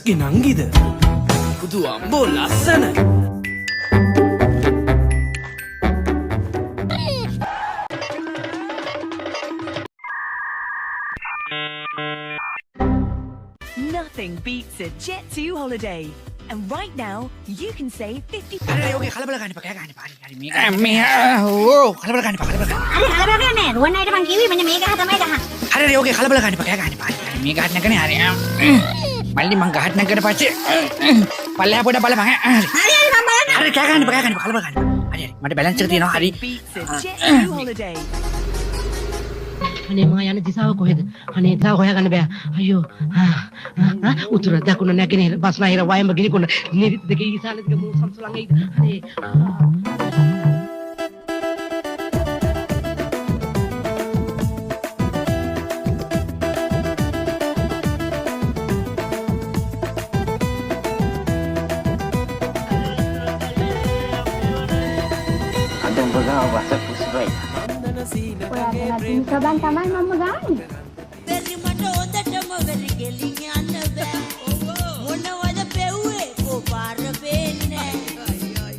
ගේ නංගිද පුදු අම්බෝ ලස්සන Nothing beats a Jet2 holiday. And right now, you can save 50%. අरे ඔගේ කලබල ගන්න එපා කෑ ගන්න එපා. හරි මේ ඕ කලබල ගන්න එපා කලබල ගන්න. අरे කලබල ගන්න නෑ. රුවන් අයියට මං කිව්වේ මෙන්න මේ ගහ තමයි ගහ. හරි ඔගේ කලබල ගන්න එපා කෑ ගන්න එපා. හරි මේ ගහත් නැගනේ හරි. මල්ලි මං ගහත් නැගකට පස්සේ පල්ලෙහා පොඩ බලපන්. හරි. හරි මම බලන්න. හරි කෑ ගන්න එපා කලබල ගන්න. හරි මට බැලන්ස් එක තියෙනවා හරි. Beats a Jet2 holiday. අනේ මම යන දිශාව කොහෙද? අනේ තාම හොයාගන්න බෑ. අයියෝ. උතුර දකුණ නැගෙනහිර බස්නාහිර වයඹ ගිනිකොන නිරිත් දෙකේ ඊසාන දෙක මූ සම්සලං එයි. අනේ අදම් බගා වස පුස්බයි ඔයාලා දින සබන් තමයි මම ගාන්නේ. වෙරිමට ඔදටම වෙරි ගෙලින් යන්න බෑ මොනවද පෙව්වේ කොපාර වෙන්නේ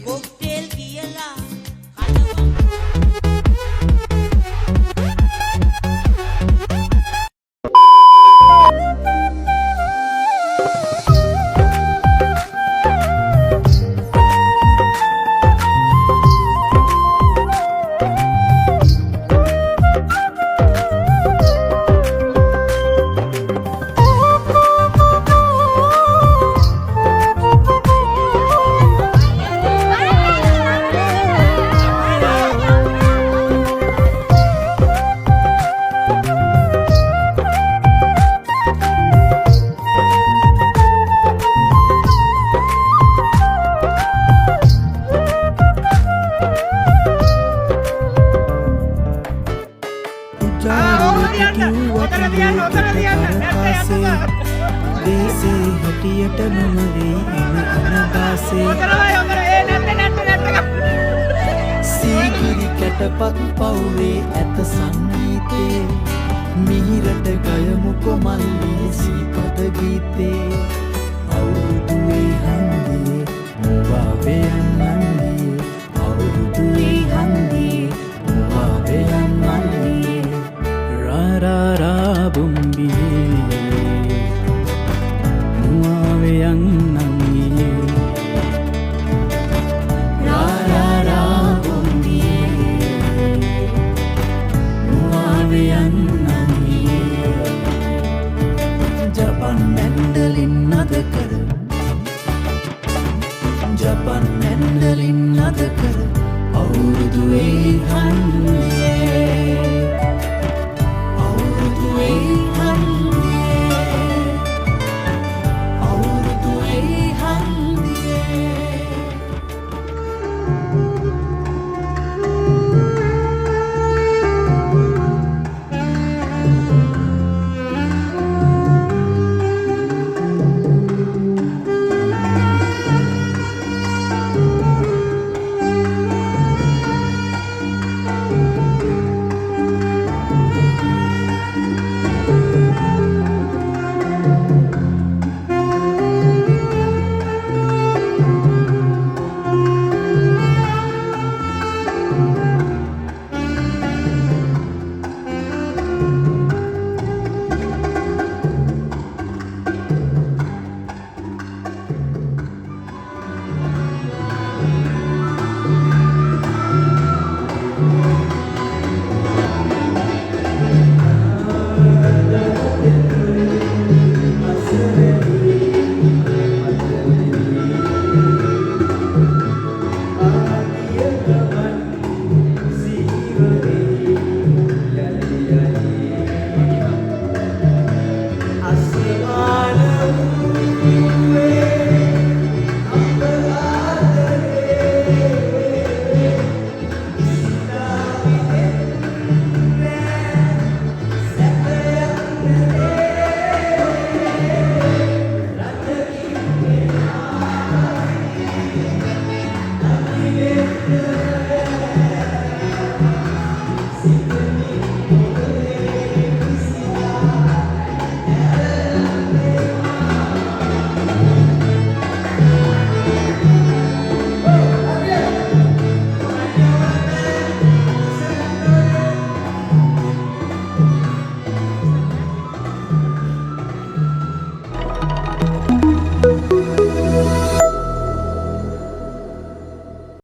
කොක්ටේල් කියලා දේසේ හැටියට මම වේ අනදාසේ සීගිරි කැටපත් පවුලේ ඇත සංගීතේ මිහිරට ගයමු කොමල්ලී සීපද ගීතේ අවුරුදුවේ හන්දියේ මුවාවේ යන්නන්නේ අවුරුදුවේ හන්දියේ මුවාවේ යන්නන්නේ රාරා බුම්බියේ මුවාවේ යන්නන්නේ රාරා බුම්බියේ මුවාවේ යන්නන්නේ ජපන් මැන්ඩලින් නද කර ජපන් මැන්ඩලින් නද කර අවුරුදුවේ හන්දියේ